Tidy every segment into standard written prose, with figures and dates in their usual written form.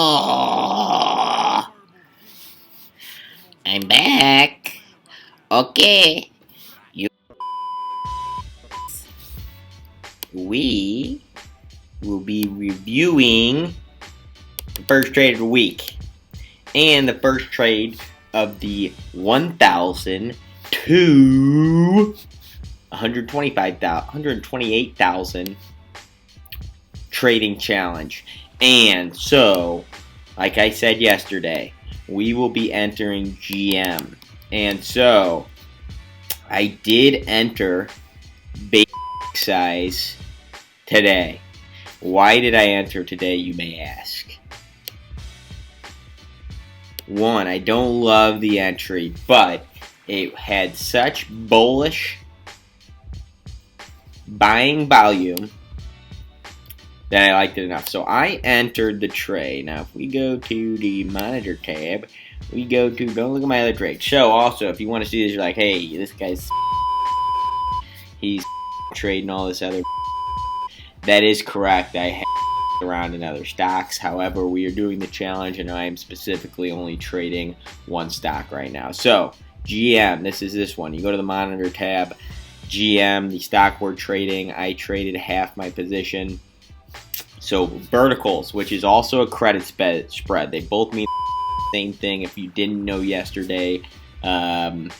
Oh, I'm back. Okay, you. We will be reviewing the first trade of the week and the first trade of the 1,000 to 128,000 trading challenge. And so, like I said yesterday, we will be entering GM. And so, I did enter basic size today. Why did I enter today, you may ask? One, I don't love the entry, but it had such bullish buying volume that I liked it enough. So I entered the trade. Now, if we go to the monitor tab, we go to, don't look at my other trade. So also, if you want to see this, you're like, hey, this guy's, he's trading all this other. That is correct. I have around in other stocks. However, we are doing the challenge, and I am specifically only trading one stock right now. So, GM, this is this one. You go to the monitor tab, GM, the stock we're trading. I traded half my position. So, verticals, which is also a credit spread. They both mean the same thing. If you didn't know yesterday, they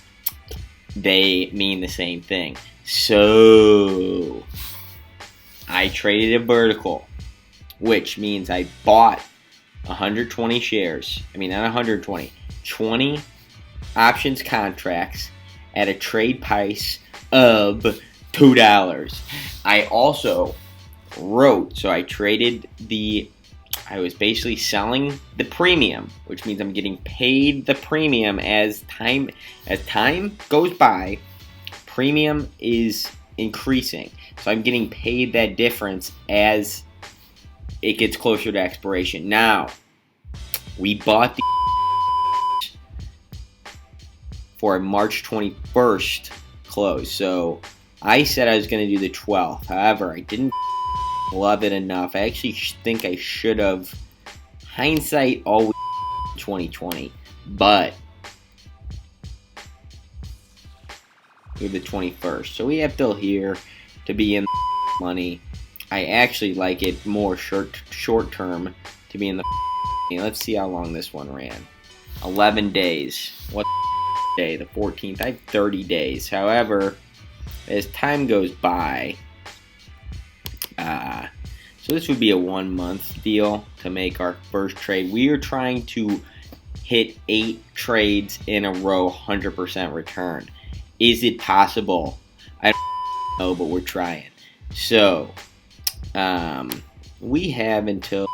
mean the same thing. So, I traded a vertical, which means I bought 120 shares. I mean, not 120, 20 options contracts at a trade price of $2. I also wrote, so I traded I was basically selling the premium, which means I'm getting paid the premium as time goes by. Premium is increasing, so I'm getting paid that difference as it gets closer to expiration. Now, we bought the for a March 21st close, so I said I was going to do the 12th. However, I didn't love it enough. I actually think I should have. Hindsight always 2020, but we have the 21st, so we have till here to be in the money. I actually like it more short term to be in the. Let's see how long this one ran. 11 days. What day? The 14th. I have 30 days. However, as time goes by, so this would be a 1 month deal to make our first trade. We are trying to hit 8 trades in a row, 100% return. Is it possible? I don't know, but we're trying. So, we have until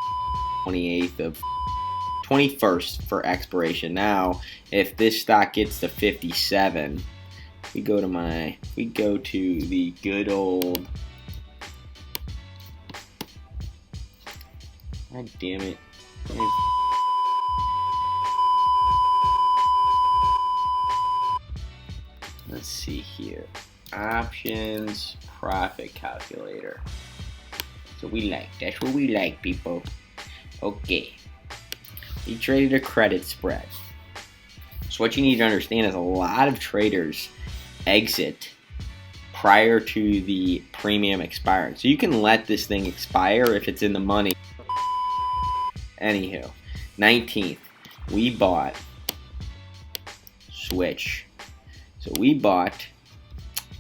21st for expiration. Now, if this stock gets to 57, we go to the good old. God damn it. Let's see here. Options, profit calculator. So that's what we like, people. Okay. We traded a credit spread. So what you need to understand is a lot of traders exit prior to the premium expiring. So you can let this thing expire if it's in the money. Anywho, 19th, we bought switch. So we bought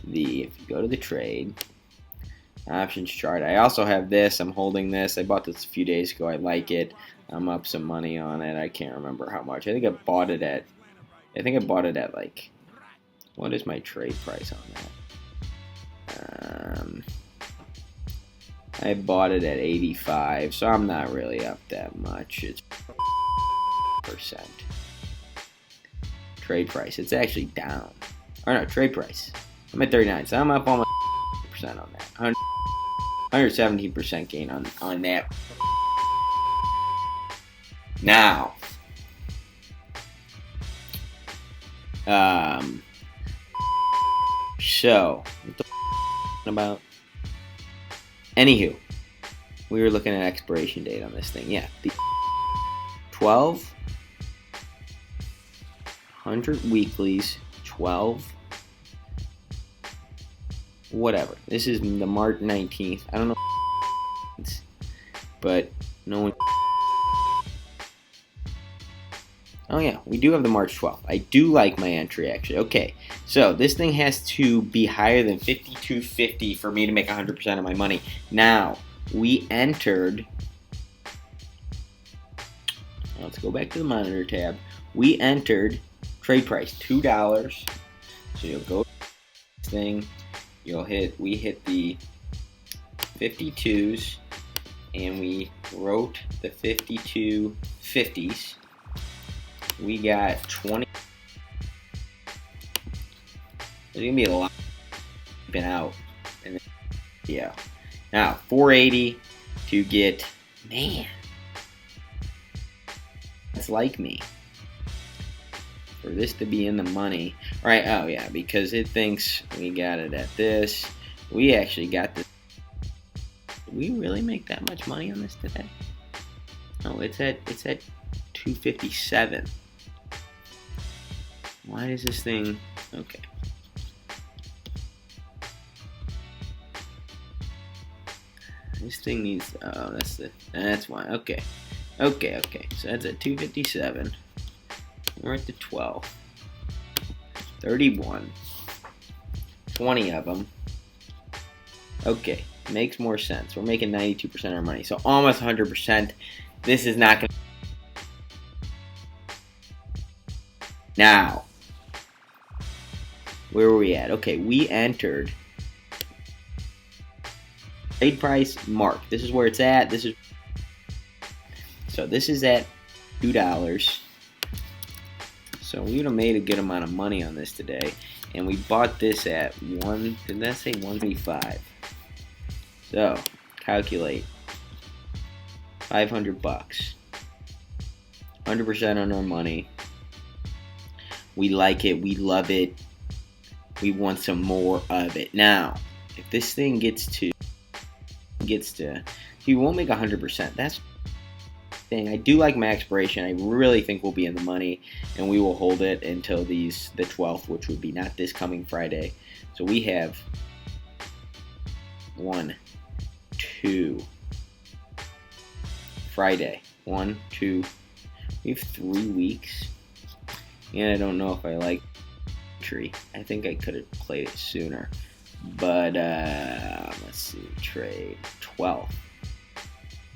if you go to the trade, options chart. I also have this. I'm holding this. I bought this a few days ago. I like it. I'm up some money on it. I can't remember how much. I think I bought it at like, what is my trade price on that? I bought it at 85, so I'm not really up that much. It's percent. Trade price. It's actually down. Or no, trade price. I'm at 39, so I'm up almost percent on that. 117% gain on that. Now, so what the about? Anywho, we were looking at expiration date on this thing. Yeah, 100 weeklies, 12, whatever. This is the March 19th. I don't know, but no one. Oh yeah, we do have the March 12th. I do like my entry actually. Okay, so this thing has to be higher than 52.50 for me to make 100% of my money. Now, we entered. Let's go back to the monitor tab. We entered trade price $2. So you'll go to this thing. We hit the 52s, and we wrote the 52.50s. We got 20. There's gonna be a lot been out in the video. Now 480 to get, man. It's like me. For this to be in the money. Right, oh yeah, because it thinks we got it at this. We actually got this. Did we really make that much money on this today? No, it's at 257. Why does this thing, okay. This thing needs, oh, that's why, okay. Okay, so that's at 257. We're at the 12. 31. 20 of them. Okay, makes more sense. We're making 92% of our money, so almost 100%. This is not going to. Now, where were we at? Okay, we entered trade price mark. This is where it's at. This is at $2. So we would have made a good amount of money on this today, and we bought this at did that say 125? So calculate 500 bucks, 100% on our money. We like it, we love it, we want some more of it. Now, if this thing gets to, you won't make 100%. That's the thing. I do like my expiration. I really think we'll be in the money, and we will hold it until the 12th, which would be not this coming Friday. So we have 1, 2, Friday, 1, 2. We have 3 weeks. And I don't know if I like tree. I think I could have played it sooner. But let's see, trade 12.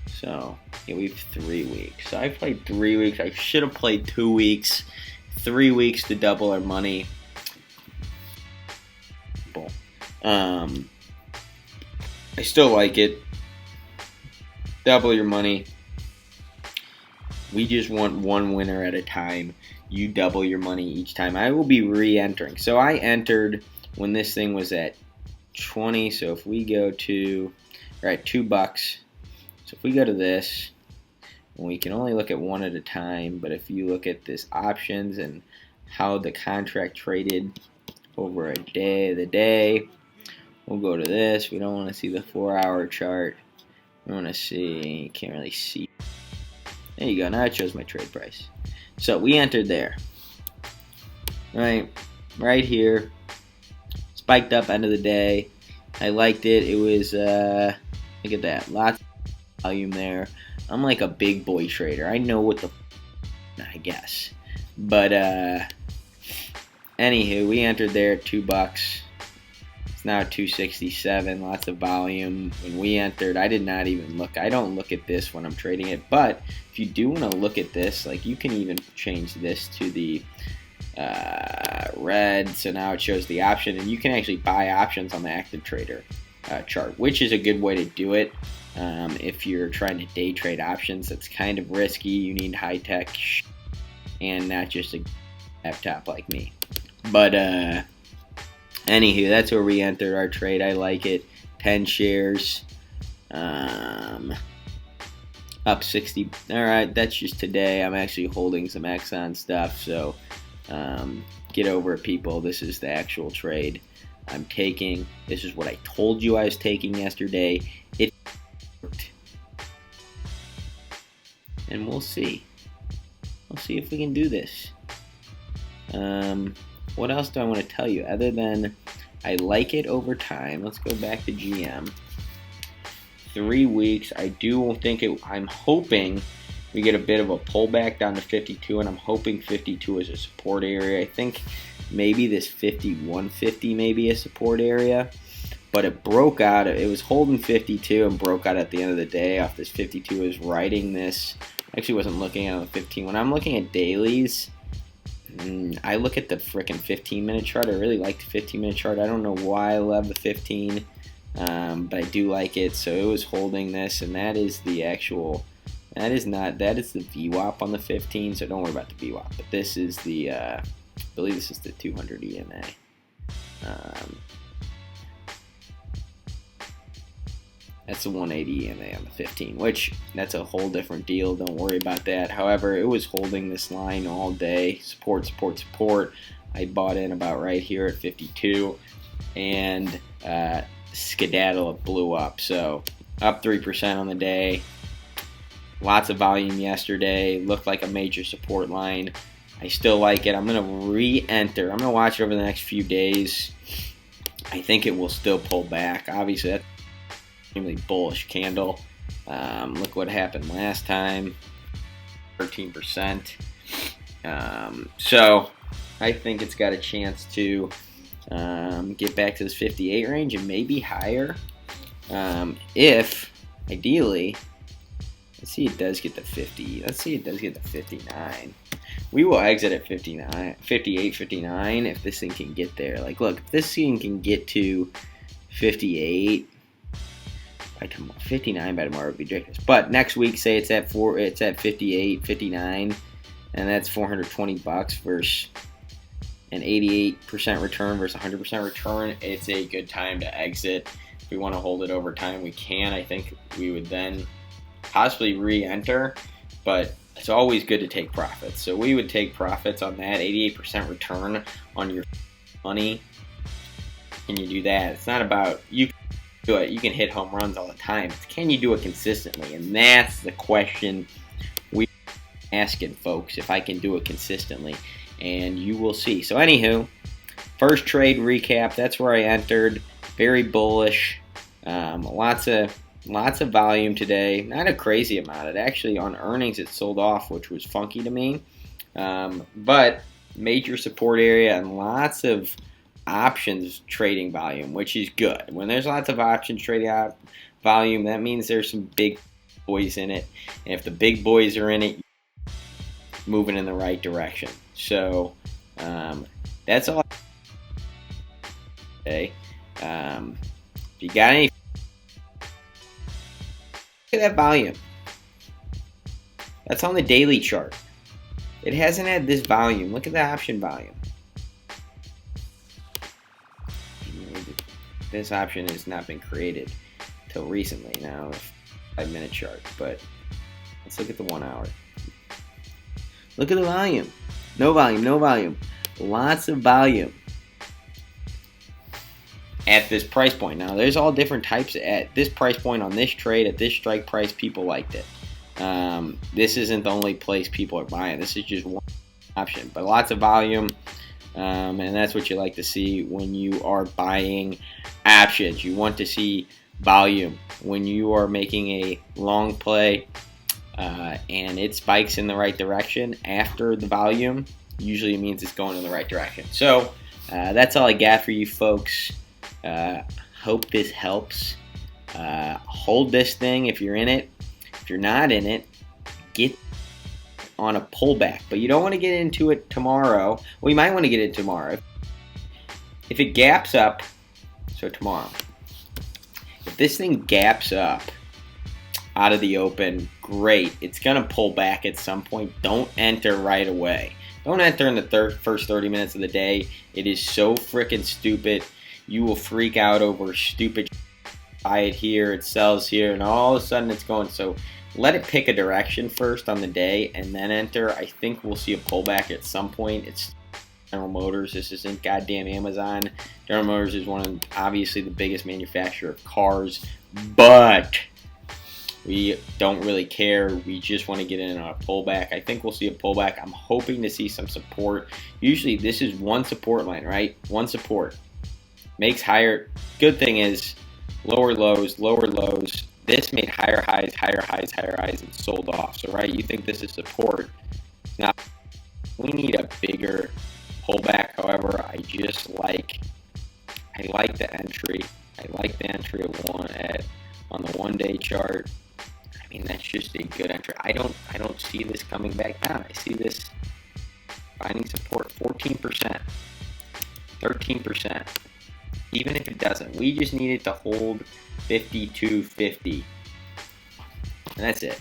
So yeah, we have 3 weeks. So I played 3 weeks. I should have played 2 weeks. 3 weeks to double our money. I still like it. Double your money. We just want one winner at a time. You double your money each time. I will be re-entering. So I entered when this thing was at 20. So if we go to, all right, $2. So if we go to this, we can only look at one at a time. But if you look at this options and how the contract traded over the day, we'll go to this. We don't want to see the 4-hour chart. We want to see, you can't really see. There you go. Now it shows my trade price. So we entered there. Right here. Spiked up end of the day. I liked it. It was, look at that. Lots of volume there. I'm like a big boy trader. I know what the I guess. But, anywho, we entered there at $2. It's now 267. Lots of volume. When we entered, I did not even look. I don't look at this when I'm trading it. But if you do want to look at this, like you can even change this to the red. So now it shows the option, and you can actually buy options on the active trader chart, which is a good way to do it. If you're trying to day trade options, that's kind of risky. You need high tech and not just a laptop like me. But anywho, that's where we entered our trade. I like it. 10 shares. Up 60. Alright, that's just today. I'm actually holding some Exxon stuff, so get over it, people. This is the actual trade I'm taking. This is what I told you I was taking yesterday. It worked. And we'll see. we'll see if we can do this. What else do I want to tell you other than I like it over time? Let's go back to GM. 3 weeks. I do think it. I'm hoping we get a bit of a pullback down to 52, and I'm hoping 52 is a support area. I think maybe this 51.50 may be a support area, but it broke out. It was holding 52 and broke out at the end of the day off this 52. Is riding this. I actually wasn't looking at the 15. When I'm looking at dailies, I look at the frickin' 15-minute chart. I really like the 15-minute chart. I don't know why I love the 15, but I do like it. So it was holding this, and that is the actual. That is the VWAP on the 15. So don't worry about the VWAP. But this is the. I believe this is the 200 EMA. That's the 180 EMA on the 15, which that's a whole different deal. Don't worry about that. However, it was holding this line all day. Support, support, support. I bought in about right here at 52, and skedaddle, it blew up. So up 3% on the day. Lots of volume yesterday. Looked like a major support line. I still like it. I'm going to re-enter. I'm going to watch it over the next few days. I think it will still pull back. Obviously, that's extremely bullish candle. Look what happened last time, 13%. So I think it's got a chance to get back to this 58 range and maybe higher. If ideally, let's see, it does get to 50. Let's see, it does get to 59. We will exit at 59, 58, 59 if this thing can get there. Like, look, if this thing can get to 58. By tomorrow, 59 by tomorrow would be ridiculous. But next week, say it's at 58, 59, and that's $420 versus an 88% return versus 100% return. It's a good time to exit. If we want to hold it over time, we can. I think we would then possibly re-enter, but it's always good to take profits. So we would take profits on that 88% return on your money. Can you do that? It's not about you. You can hit home runs all the time. It's can you do it consistently? And that's the question we're asking, folks, if I can do it consistently. And you will see. So anywho, first trade recap, that's where I entered. Very bullish. Lots of volume today. Not a crazy amount. It actually, on earnings, it sold off, which was funky to me. But major support area and lots of options trading volume, which is good. When there's lots of options trading out volume, that means there's some big boys in it. And if the big boys are in it, moving in the right direction. So that's all. Okay. If you got any, look at that volume. That's on the daily chart. It hasn't had this volume. Look at the option volume. This option has not been created till recently. Now, 5-minute chart, but let's look at the 1 hour. Look at the volume. No volume, no volume. Lots of volume at this price point. Now, there's all different types at this price point on this trade. At this strike price, people liked it. This isn't the only place people are buying. This is just one option, but lots of volume. And that's what you like to see when you are buying options. You want to see volume when you are making a long play and it spikes in the right direction after the volume. Usually it means it's going in the right direction. So that's all I got for you folks. Hope this helps. Hold this thing if you're in it. If you're not in it, get on a pullback, but you don't want to get into it tomorrow. Well, you might want to get it tomorrow. If it gaps up, so tomorrow, if this thing gaps up out of the open, great. It's going to pull back at some point. Don't enter right away. Don't enter in the first 30 minutes of the day. It is so freaking stupid. You will freak out over stupid. Buy it here, it sells here, and all of a sudden it's going. So let it pick a direction first on the day and then enter. I think we'll see a pullback at some point. It's General Motors. This isn't goddamn Amazon. General Motors is obviously the biggest manufacturer of cars, but We don't really care. We just want to get in on a pullback. I think we'll see a pullback. I'm hoping to see some support. Usually this is one support line, right? One support. Makes higher. Good thing is lower lows, lower lows. This made higher highs, higher highs, higher highs, and sold off. So, right, you think this is support. Now, we need a bigger pullback. However, I like the entry. I like the entry on the 1-day chart. I mean, that's just a good entry. I don't see this coming back down. I see this finding support 14%, 13%. Even if it doesn't, we just need it to hold 52.50. And that's it.